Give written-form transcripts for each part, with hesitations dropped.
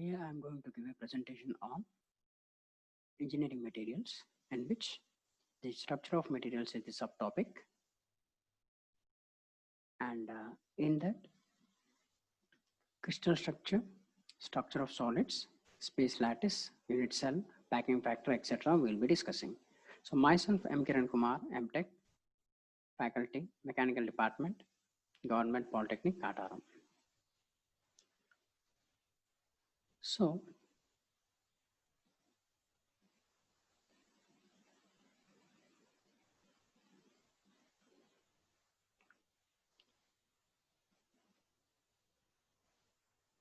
Here I am going to give a presentation on engineering materials, in which the structure of materials is the subtopic, and in that crystal structure, structure of solids, space lattice, unit cell, packing factor, etc. we will be discussing. So myself, M. Kiran Kumar, MTech, faculty, Mechanical Department, Government Polytechnic, Kataram. So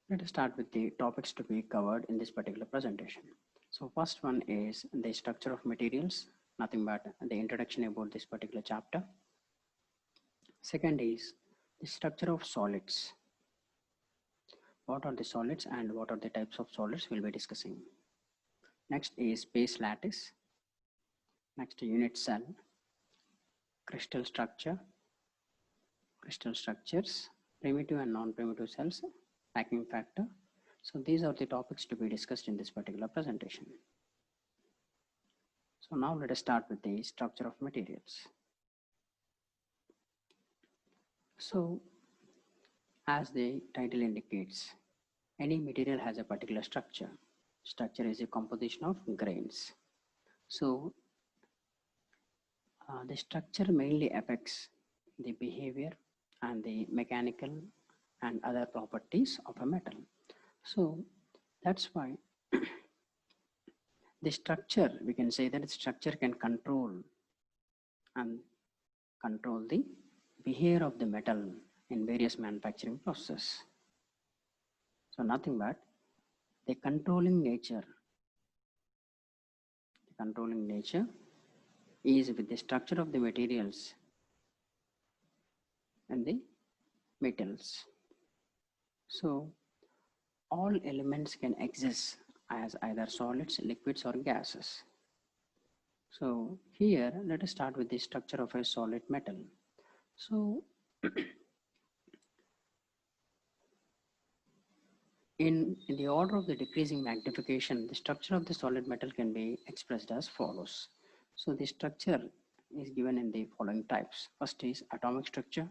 let us start with the topics to be covered in this particular presentation. So first one is the structure of materials, nothing but the introduction about this particular chapter. Second is the structure of solids. What are the solids and what are the types of solids we'll be discussing. Next is space lattice. Next, unit cell, crystal structure, crystal structures, primitive and non-primitive cells, packing factor. So these are the topics to be discussed in this particular presentation. So now let us start with the structure of materials. So as the title indicates, any material has a particular structure. Structure is a composition of grains. So the structure mainly affects the behavior and the mechanical and other properties of a metal. So that's why the structure, we can say that the structure can control the behavior of the metal in various manufacturing processes. So nothing but the controlling nature is with the structure of the materials and the metals. So all elements can exist as either solids, liquids, or gases. So here let us start with the structure of a solid metal. So in the order of the decreasing magnification, the structure of the solid metal can be expressed as follows. So the structure is given in the following types. First is atomic structure,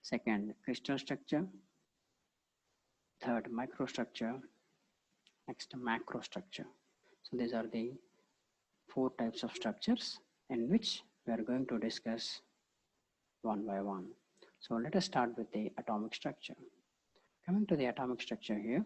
second crystal structure, third microstructure, next macrostructure. So these are the 4 types of structures in which we are going to discuss one by one. So let us start with the atomic structure. Coming to the atomic structure here,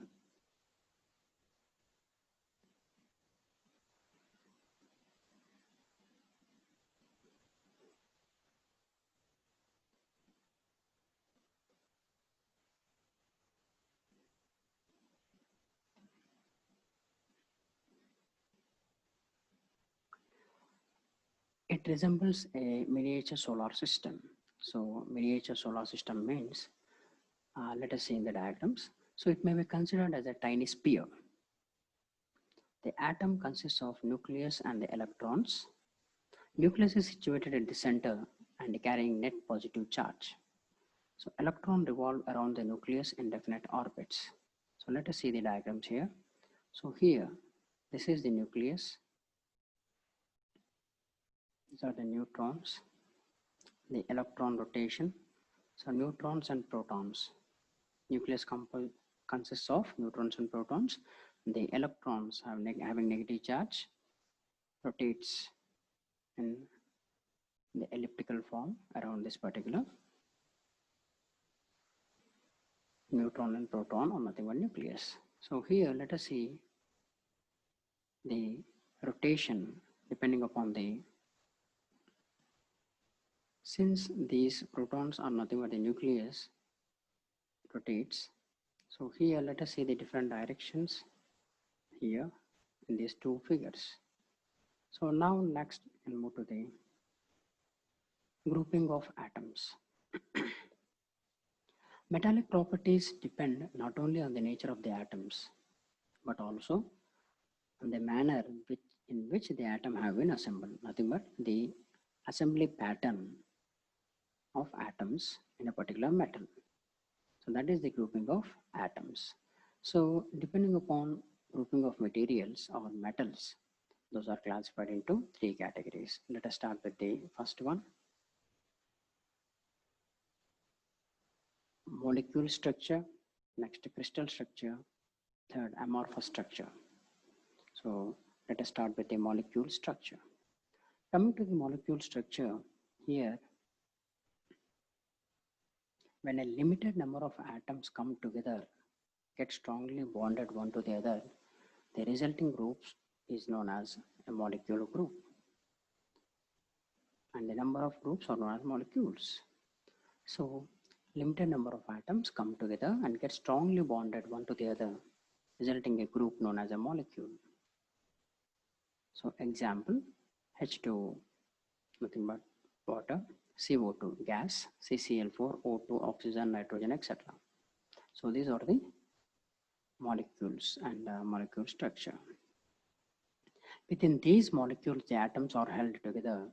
it resembles a miniature solar system. So miniature solar system means, let us see in the diagrams. So it may be considered as a tiny sphere. The atom consists of nucleus and the electrons. Nucleus is situated at the center and carrying net positive charge. So electrons revolve around the nucleus in definite orbits. So let us see the diagrams here. So here, this is the nucleus. These are the neutrons, the electron rotation. So neutrons and protons. Nucleus consists of neutrons and protons. The electrons having negative charge rotates in the elliptical form around this particular neutron and proton or nothing but nucleus. So here let us see the rotation depending upon since these protons are nothing but the nucleus rotates. So here let us see the different directions here in these 2 figures. So now next we'll move to the grouping of atoms. Metallic properties depend not only on the nature of the atoms, but also on the manner in which the atom have been assembled, nothing but the assembly pattern of atoms in a particular metal. So that is the grouping of atoms. So depending upon grouping of materials or metals, those are classified into three categories. Let us start with the first one, molecule structure, next crystal structure, third amorphous structure. So let us start with the molecule structure. Coming to the molecule structure, here when a limited number of atoms come together, get strongly bonded one to the other, the resulting groups is known as a molecule group. And the number of groups are known as molecules. So limited number of atoms come together and get strongly bonded one to the other, resulting a group known as a molecule. So example, H2O, nothing but water, CO2 gas, CCl4, O2 oxygen, nitrogen, etc. So these are the molecules and molecule structure. Within these molecules, the atoms are held together.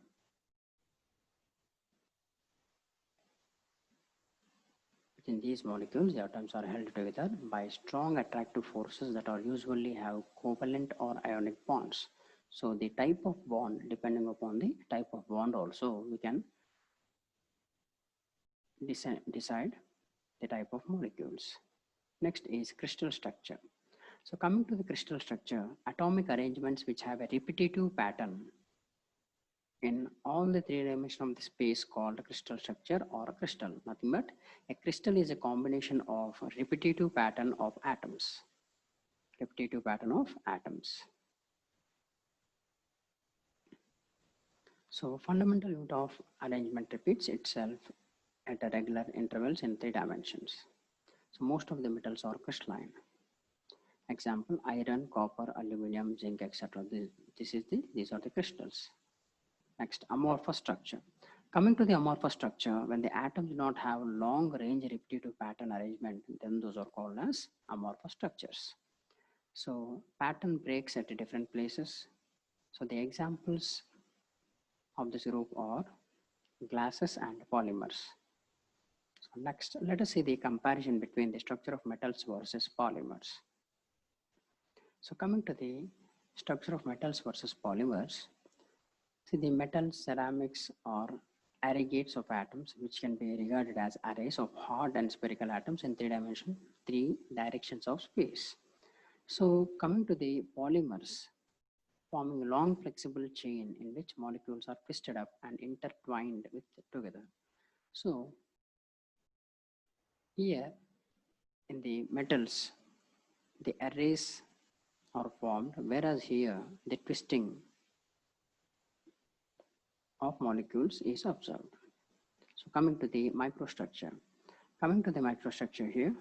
Within these molecules, the atoms are held together by strong attractive forces that are usually have covalent or ionic bonds. So the type of bond, depending upon the type of bond also, we can decide the type of molecules. Next is crystal structure. So coming to the crystal structure, atomic arrangements which have a repetitive pattern in all the three dimensions of the space called crystal structure or a crystal. Nothing but a crystal is a combination of a repetitive pattern of atoms. Repetitive pattern of atoms. So fundamental unit of arrangement repeats itself at a regular intervals in three dimensions. So most of the metals are crystalline. Example, iron, copper, aluminum, zinc, etc. These are the crystals. Next, amorphous structure. Coming to the amorphous structure, when the atoms do not have long range repetitive pattern arrangement, then those are called as amorphous structures. So pattern breaks at different places. So the examples of this group are glasses and polymers. So next, let us see the comparison between the structure of metals versus polymers. So coming to the structure of metals versus polymers, see the metals, ceramics are aggregates of atoms which can be regarded as arrays of hard and spherical atoms in three directions of space. So coming to the polymers, forming a long flexible chain in which molecules are twisted up and intertwined together. So here in the metals, the arrays are formed, whereas here the twisting of molecules is observed. So coming to the microstructure. Coming to the microstructure here,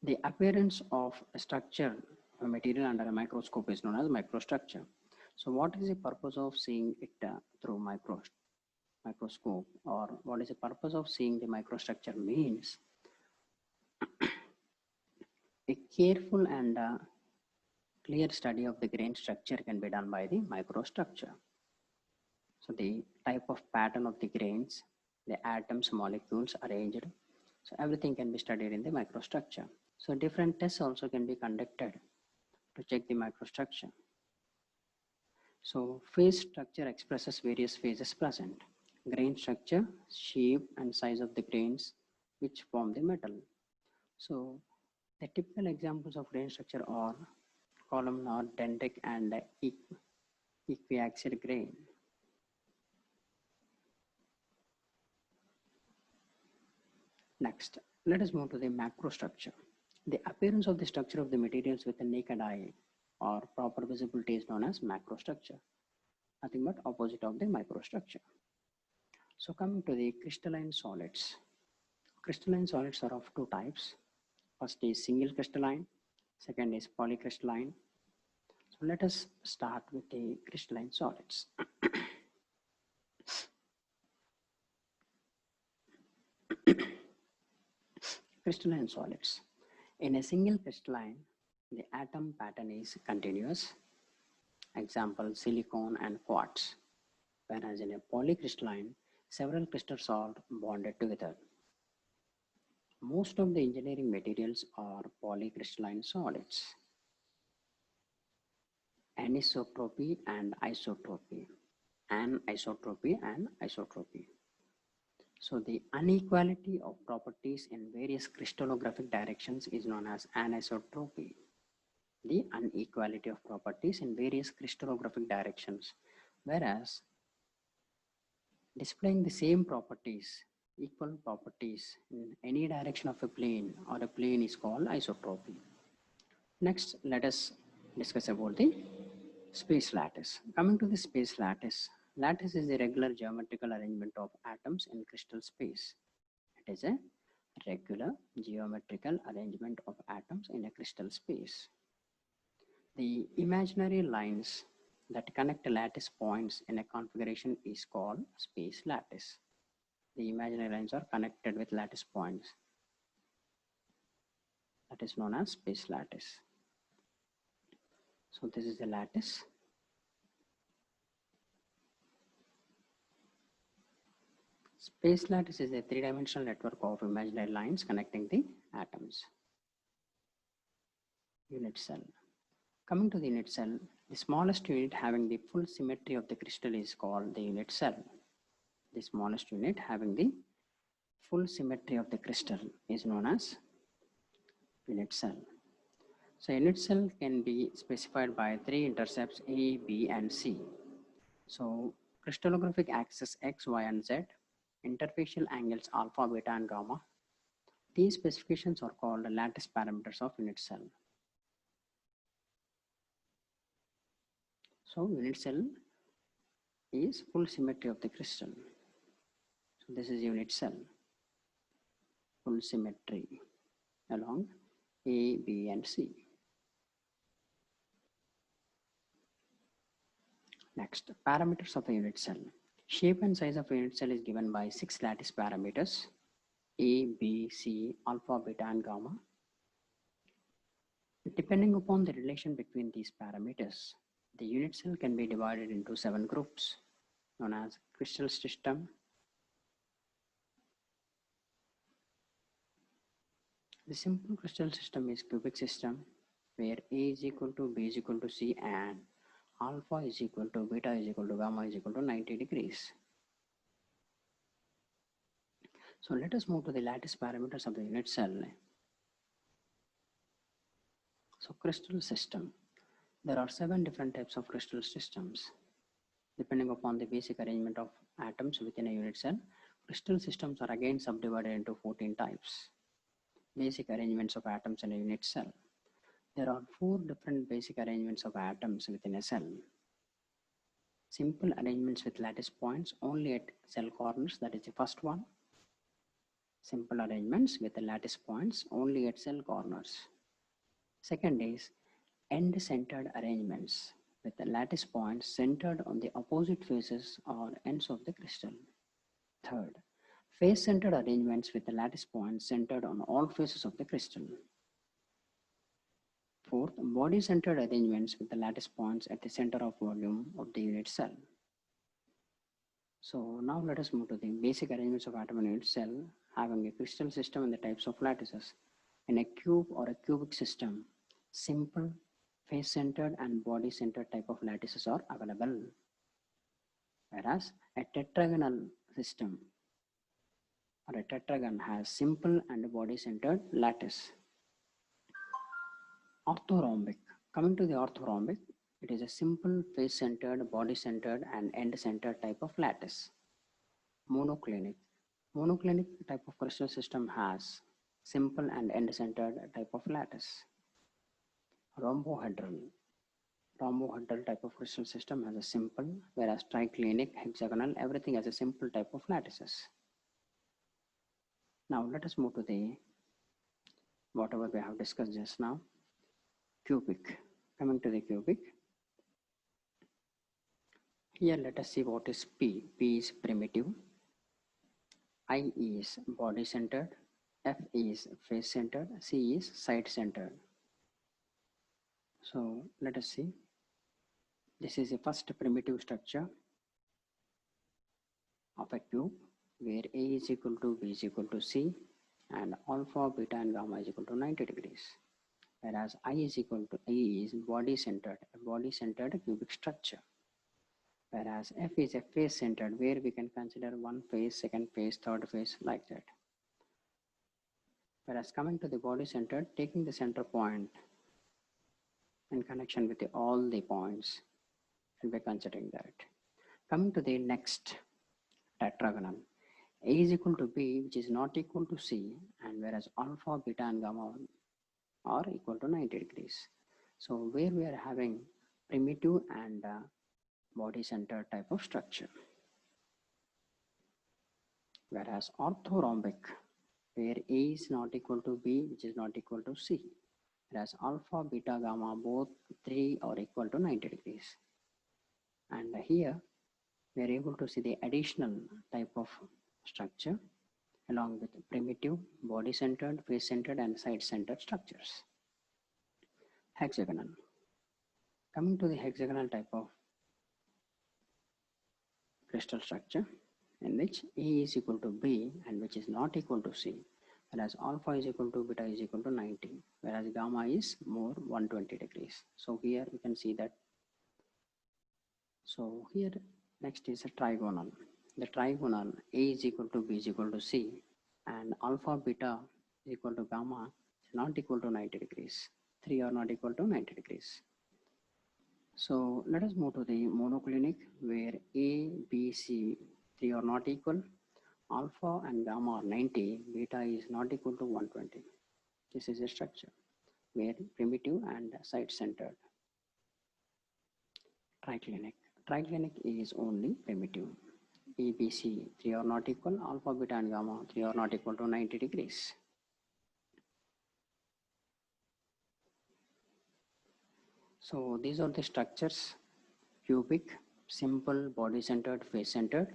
the appearance of a structure, a material under a microscope is known as microstructure. So what is the purpose of seeing it through microscope, or what is the purpose of seeing the microstructure means? A careful and clear study of the grain structure can be done by the microstructure. So the type of pattern of the grains, the atoms, molecules arranged, so everything can be studied in the microstructure. So different tests also can be conducted to check the microstructure. So phase structure expresses various phases present. Grain structure, shape and size of the grains which form the metal. So the typical examples of grain structure are columnar, dendritic and equiaxial grain. Next, let us move to the macrostructure. The appearance of the structure of the materials with the naked eye or proper visibility is known as macrostructure. Nothing but opposite of the microstructure. So coming to the crystalline solids. Crystalline solids are of two types. First is single crystalline, second is polycrystalline. So let us start with the crystalline solids. Crystalline solids. In a single crystalline, the atom pattern is continuous. Example, silicon and quartz. Whereas in a polycrystalline, several crystals are bonded together. Most of the engineering materials are polycrystalline solids. Anisotropy and isotropy. Anisotropy and isotropy. So the inequality of properties in various crystallographic directions is known as anisotropy. The inequality of properties in various crystallographic directions, whereas displaying the same properties, equal properties in any direction of a plane or a plane is called isotropy. Next, let us discuss about the space lattice. Coming to the space lattice, lattice is the regular geometrical arrangement of atoms in crystal space. It is a regular geometrical arrangement of atoms in a crystal space. The imaginary lines that connect lattice points in a configuration is called space lattice. The imaginary lines are connected with lattice points. That is known as space lattice. So this is the lattice. Space lattice is a three-dimensional network of imaginary lines connecting the atoms. Unit cell. Coming to the unit cell, the smallest unit having the full symmetry of the crystal is called the unit cell. The smallest unit having the full symmetry of the crystal is known as unit cell. So unit cell can be specified by three intercepts A, B, and C. So crystallographic axis X, Y, and Z, interfacial angles alpha, beta, and gamma. These specifications are called the lattice parameters of unit cell. So unit cell is full symmetry of the crystal. So this is unit cell, full symmetry along A, B, and C. Next, parameters of a unit cell. Shape and size of a unit cell is given by 6 lattice parameters: A, B, C, alpha, beta, and gamma. Depending upon the relation between these parameters, the unit cell can be divided into 7 groups known as crystal system. The simple crystal system is cubic system where A is equal to B is equal to C and alpha is equal to beta is equal to gamma is equal to 90 degrees. So let us move to the lattice parameters of the unit cell. So crystal system. There are 7 different types of crystal systems. Depending upon the basic arrangement of atoms within a unit cell, crystal systems are again subdivided into 14 types. Basic arrangements of atoms in a unit cell. There are 4 different basic arrangements of atoms within a cell. Simple arrangements with lattice points only at cell corners, that is the first one. Simple arrangements with the lattice points only at cell corners. Second is end-centered arrangements with the lattice points centered on the opposite faces or ends of the crystal. Third, face-centered arrangements with the lattice points centered on all faces of the crystal. Fourth, body-centered arrangements with the lattice points at the center of volume of the unit cell. So now let us move to the basic arrangements of atom and unit cell having a crystal system and the types of lattices. In a cube or a cubic system, simple, face-centered and body-centered type of lattices are available. Whereas a tetragonal system or a tetragon has simple and body-centered lattice. Orthorhombic. Coming to the orthorhombic, it is a simple, face-centered, body-centered and end-centered type of lattice. Monoclinic. Monoclinic type of crystal system has simple and end-centered type of lattice. Rhombohedral. Rhombohedral type of crystal system has a simple, whereas triclinic, hexagonal, everything has a simple type of lattices. Now let us move to the whatever we have discussed just now. Cubic. Coming to the cubic. Here let us see what is P. P is primitive. I is body centered. F is face centered. C is side centered. So let us see. This is the first primitive structure of of a cube where A is equal to B is equal to C and alpha, beta and gamma is equal to 90 degrees. Whereas I is equal to A is body-centered, a body-centered cubic structure. Whereas F is a face-centered where we can consider one face, second face, third face like that. Whereas coming to the body-centered, taking the center point in connection with all the points, and we're considering that. Coming to the next tetragonal, A is equal to B, which is not equal to C, and whereas alpha, beta, and gamma are equal to 90 degrees. So where we are having primitive and body-centered type of structure. Whereas orthorhombic, where A is not equal to B, which is not equal to C. Whereas alpha, beta, gamma, both 3 are equal to 90 degrees. And here we are able to see the additional type of structure along with primitive, body-centered, face-centered and side-centered structures. Hexagonal. Coming to the hexagonal type of crystal structure in which A is equal to B and which is not equal to C, whereas alpha is equal to beta is equal to 90, whereas gamma is more 120 degrees. So here we can see that. So here next is a trigonal. The trigonal A is equal to B is equal to C and alpha beta is equal to gamma is not equal to 90 degrees. 3 are not equal to 90 degrees. So let us move to the monoclinic where A, B, C 3 are not equal, alpha and gamma are 90, beta is not equal to 120. This is a structure where primitive and side-centered. Triclinic. Triclinic is only primitive. A, B, C 3 are not equal, alpha, beta and gamma 3 are not equal to 90 degrees. So these are the structures: cubic, simple, body-centered, face-centered;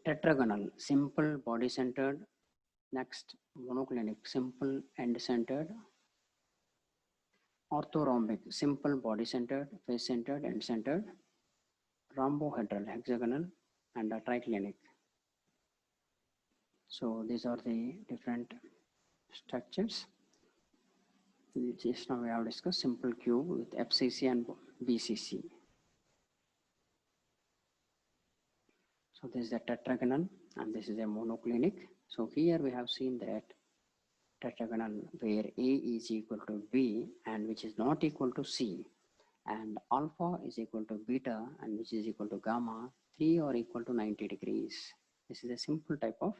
tetragonal, simple, body-centered; next monoclinic, simple, end-centered; orthorhombic, simple, body-centered, face-centered, end-centered; rhombohedral, hexagonal, and triclinic. So these are the different structures. Just now we have discussed simple cube with FCC and BCC. So this is a tetragonal and this is a monoclinic. So here we have seen that tetragonal where A is equal to B and which is not equal to C, and alpha is equal to beta and which is equal to gamma, 3 are equal to 90 degrees. This is a simple type of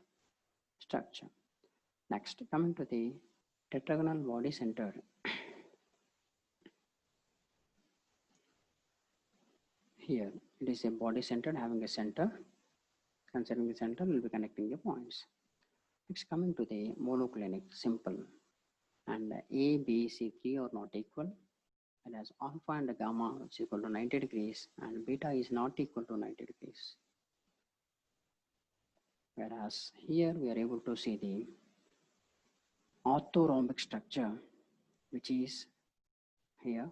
structure. Next, coming to the tetragonal body centered. Here it is a body centered having a center. Considering the center, we will be connecting the points. Next, coming to the monoclinic, simple, and A, B, C 3 are not equal, whereas alpha and gamma is equal to 90 degrees and beta is not equal to 90 degrees. Whereas here we are able to see the orthorhombic structure, which is here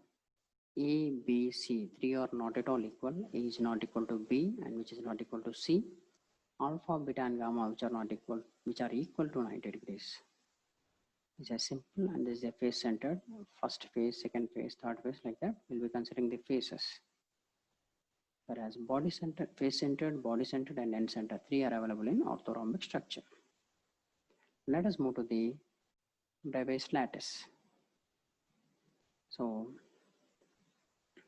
A, B, C 3 are not at all equal. A is not equal to B and which is not equal to C. Alpha, beta and gamma which are not equal, which are equal to 90 degrees. This is a simple and this is a face centered. First phase, second phase, third phase, like that. We'll be considering the phases. Whereas body centered, face centered, body centered and end centered, 3 are available in orthorhombic structure. Let us move to the Bravais lattice. So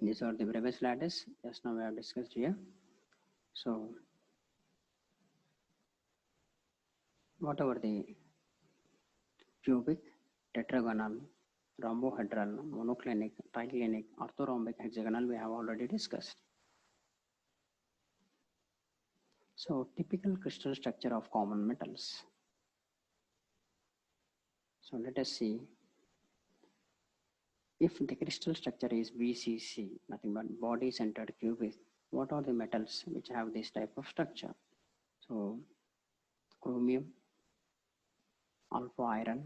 these are the Bravais lattice. Just now we have discussed here. So whatever the cubic, tetragonal, rhombohedral, monoclinic, triclinic, orthorhombic, hexagonal we have already discussed. So typical crystal structure of common metals. So let us see if the crystal structure is BCC, nothing but body centered cubic, what are the metals which have this type of structure? So chromium, alpha iron,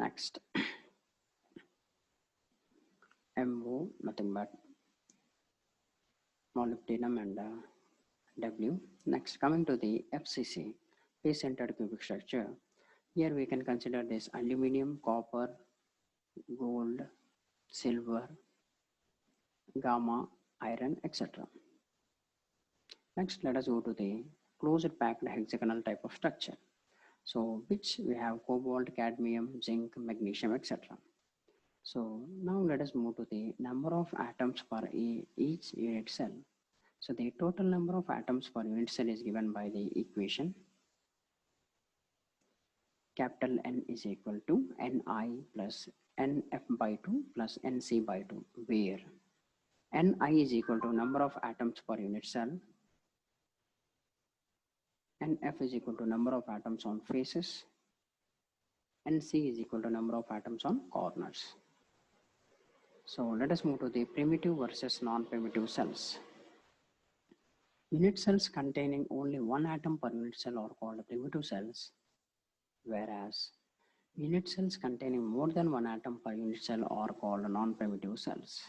Next, MO, nothing but molybdenum and W. Next, coming to the FCC, face-centered cubic structure. Here we can consider this aluminum, copper, gold, silver, gamma, iron, etc. Next, let us go to the closed packed hexagonal type of structure. So, which we have cobalt, cadmium, zinc, magnesium, etc. So, now let us move to the number of atoms for each unit cell. So, the total number of atoms per unit cell is given by the equation. Capital N is equal to Ni plus Nf by 2 plus Nc by 2, where Ni is equal to number of atoms per unit cell, Nf is equal to number of atoms on faces, Nc is equal to number of atoms on corners. So let us move to the primitive versus non-primitive cells. Unit cells containing only one atom per unit cell are called primitive cells, whereas unit cells containing more than one atom per unit cell are called non-primitive cells.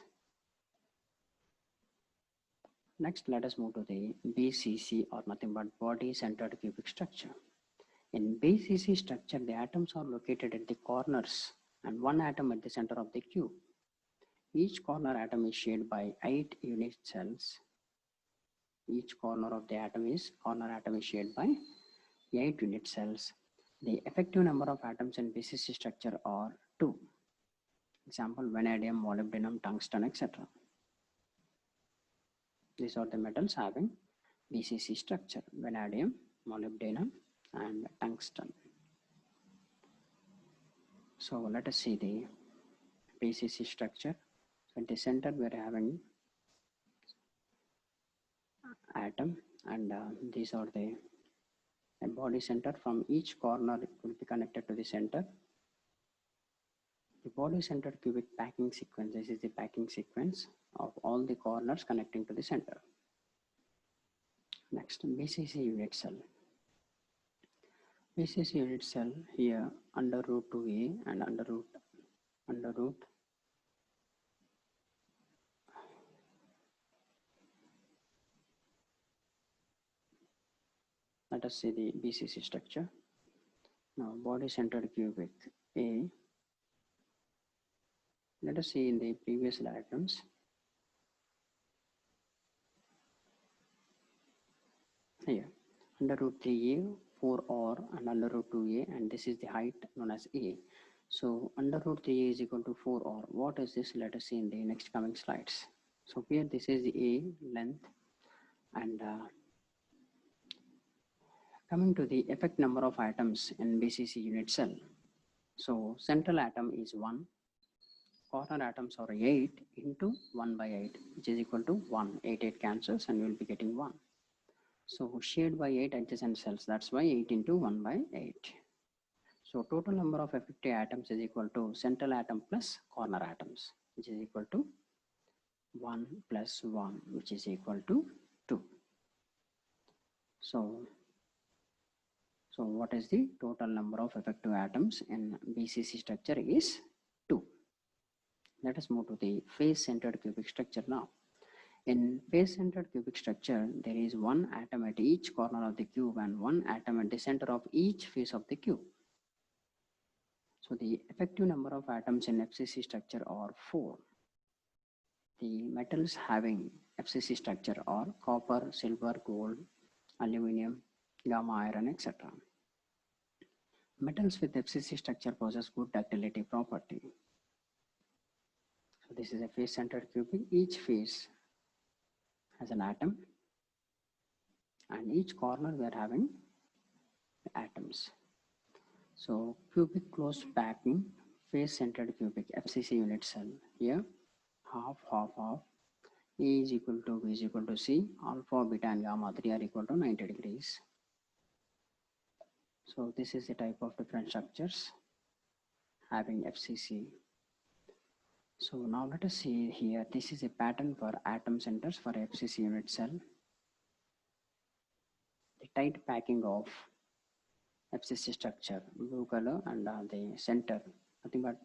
Next, let us move to the BCC, or nothing but body-centered cubic structure. In BCC structure, the atoms are located at the corners and one atom at the center of the cube. Each corner atom is shared by 8 unit cells. Each corner atom is shared by 8 unit cells. The effective number of atoms in BCC structure are 2. Example, vanadium, molybdenum, tungsten, etc. These are the metals having BCC structure: vanadium, molybdenum, and tungsten. So let us see the BCC structure. So at the center we are having atom, and these are the body center. From each corner it will be connected to the center. The body centered cubic packing sequence. This is the packing sequence of all the corners connecting to the center. Next, BCC unit cell. BCC unit cell here under root 2a and under root. Let us see the BCC structure. Now, body centered cubic A. Let us see in the previous diagrams. Here, under root 3a, 4r, and under root 2a, and this is the height known as a. So, under root 3a is equal to 4r. What is this? Let us see in the next coming slides. So, here this is the a length, and coming to the effect number of atoms in BCC unit cell. So, central atom is 1. Corner atoms are 8 into 1 by 8, which is equal to 1. 8 cancels and you will be getting 1. So shared by 8 adjacent cells, that's why 8 into 1 by 8. So total number of effective atoms is equal to central atom plus corner atoms, which is equal to 1 plus 1, which is equal to 2. So what is the total number of effective atoms in BCC structure is 2. Let us move to the face-centered cubic structure now. In face-centered cubic structure, there is one atom at each corner of the cube and one atom at the center of each face of the cube. So the effective number of atoms in FCC structure are 4. The metals having FCC structure are copper, silver, gold, aluminum, gamma, iron, etc. Metals with FCC structure possess good ductility property. So this is a face-centered cubic. Each face has an atom, and each corner we are having atoms. So cubic closed packing face-centered cubic FCC unit cell. Here half. A is equal to B is equal to C. Alpha, beta, and gamma 3 are equal to 90 degrees. So this is the type of different structures having FCC. So now let us see here. This is a pattern for atom centers for FCC unit cell. The tight packing of FCC structure, blue color, and the center Nothing but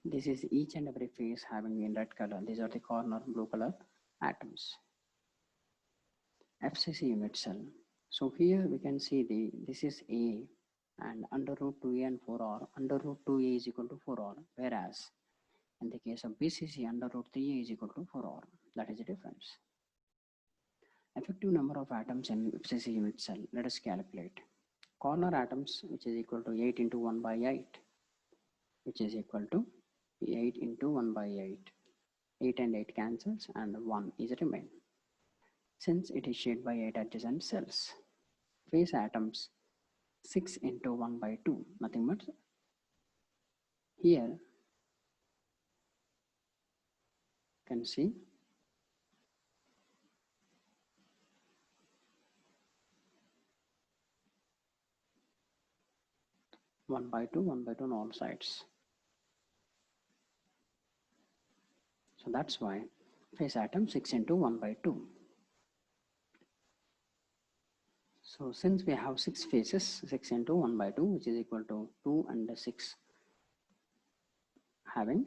this is each and every phase having in red color. These are the corner blue color atoms. FCC unit cell. So here we can see this is A, and under root 2A and 4R, under root 2A is equal to 4R, whereas in the case of BCC, under root 3A is equal to 4R. That is the difference. Effective number of atoms in FCC unit cell. Let us calculate. Corner atoms, which is equal to 8 into 1 by 8, which is equal to 8 into 1 by 8. 8 and 8 cancels and 1 is remain. Since it is shared by 8 adjacent cells. Phase atoms 6 into 1 by 2, nothing but here you can see 1 by 2 on all sides. So that's why phase atom 6 into 1 by 2. So since we have 6 phases, 6 into 1 by 2, which is equal to 2 and 6, having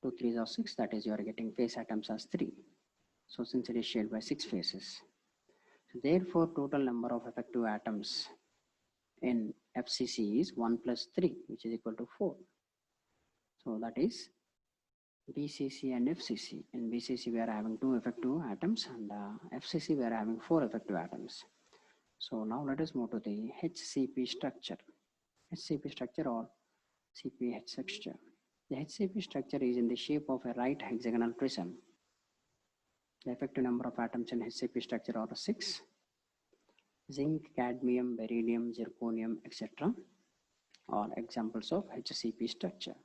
2 3s are 6, that is you are getting phase atoms as 3. So since it is shared by 6 phases, so therefore total number of effective atoms in FCC is 1 plus 3, which is equal to 4. So that is BCC and FCC. In BCC we are having 2 effective atoms, and FCC we are having 4 effective atoms. So now let us move to the HCP structure. HCP structure or CPH structure. The HCP structure is in the shape of a right hexagonal prism. The effective number of atoms in HCP structure are 6. Zinc, cadmium, beryllium, zirconium, etc. are examples of HCP structure.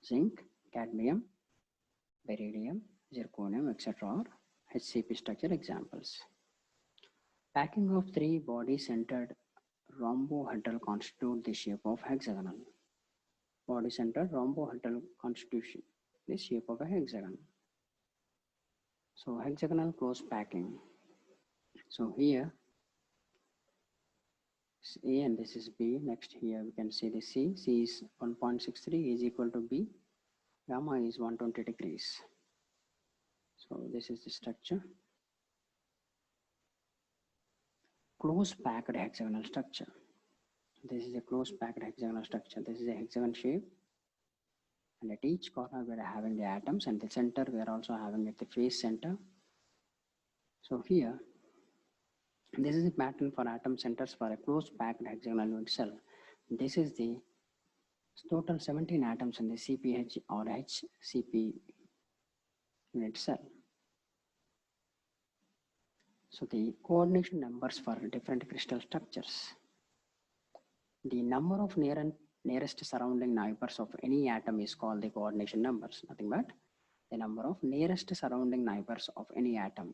Zinc, cadmium, beryllium, zirconium, etc. are HCP structure examples. Packing of 3 body-centered rhombohedral constitute the shape of hexagonal. Body-centered rhombohedral constitution the shape of a hexagon. So hexagonal close packing. So here is A and this is B. Next here we can see the C. C is 1.63 is equal to B. Gamma is 120 degrees. So this is the structure. Close packed hexagonal structure. This is a close packed hexagonal structure. This is a hexagon shape, and at each corner we are having the atoms, and the center we are also having at the face center. So here this is a pattern for atom centers for a close packed hexagonal unit cell. This is the total 17 atoms in the CPH or HCP unit cell. So the coordination numbers for different crystal structures. The number of nearest surrounding neighbors of any atom is called the coordination numbers. Nothing but the number of nearest surrounding neighbors of any atom.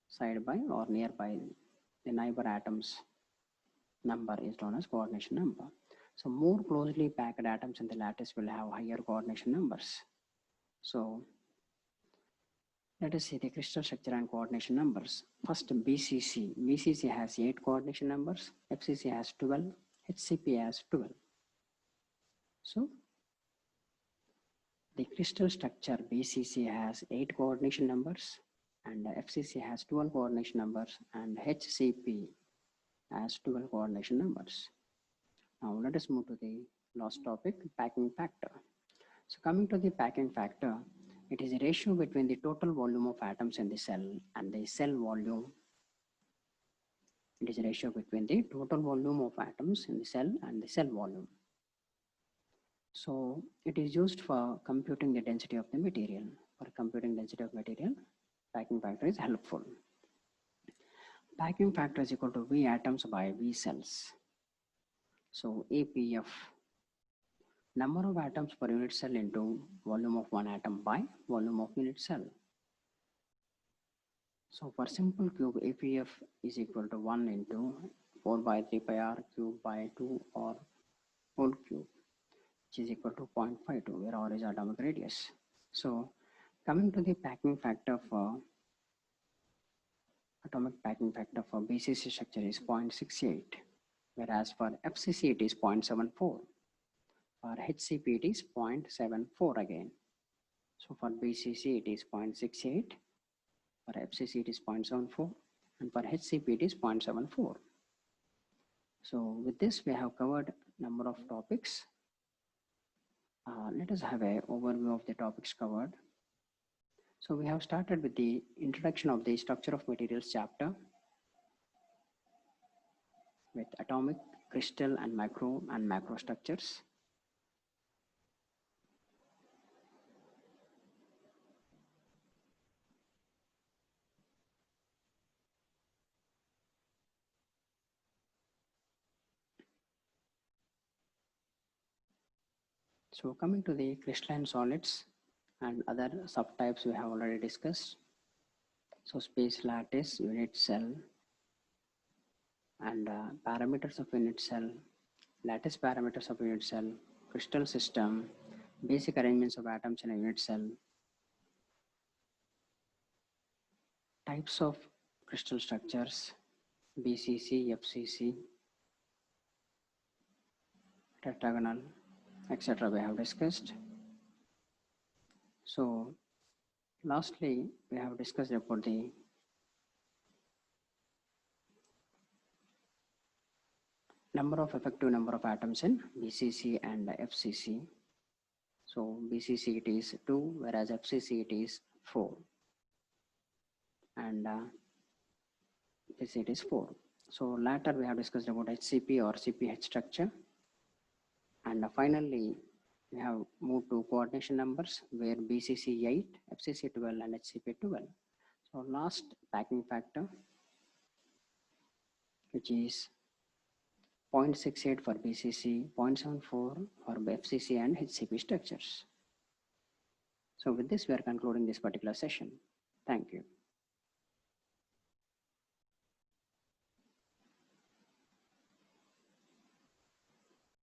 Side by or nearby the neighbor atoms number is known as coordination number. So more closely packed atoms in the lattice will have higher coordination numbers. So let us see the crystal structure and coordination numbers. First BCC. BCC has 8 coordination numbers. FCC has 12. HCP has 12. So the crystal structure BCC has 8 coordination numbers, and FCC has 12 coordination numbers, and HCP has 12 coordination numbers. Now let us move to the last topic, packing factor. So coming to the packing factor, it is a ratio between the total volume of atoms in the cell and the cell volume. It is a ratio between the total volume of atoms in the cell and the cell volume. So it is used for computing the density of the material. For computing density of material, packing factor is helpful. Packing factor is equal to V atoms by V cells. So APF, number of atoms per unit cell into volume of one atom by volume of unit cell. So for simple cube, APF is equal to 1 into 4 by 3 pi r cube by 2 or whole cube, which is equal to 0.52, where r is atomic radius. So coming to the packing factor for atomic packing factor for BCC structure is 0.68, whereas for FCC it is 0.74. For For HCP, it is 0.74 again. So for BCC, it is 0.68. For FCC, it is 0.74. And for HCP, it is 0.74. So with this, we have covered number of topics. Let us have an overview of the topics covered. So we have started with the introduction of the structure of materials chapter with atomic, crystal, and macro structures. So coming to the crystalline solids and other subtypes we have already discussed. So space lattice, unit cell, and parameters of unit cell, lattice parameters of unit cell, crystal system, basic arrangements of atoms in a unit cell, types of crystal structures, BCC, FCC, tetragonal, etc. we have discussed. So lastly, we have discussed about the effective number of atoms in BCC and FCC. So BCC it is 2, whereas FCC it is 4. And this it is 4. So later we have discussed about HCP or CPH structure. And finally, we have moved to coordination numbers where BCC 8, FCC 12, and HCP 12. So last packing factor, which is 0.68 for BCC, 0.74 for FCC and HCP structures. So with this, we are concluding this particular session. Thank you.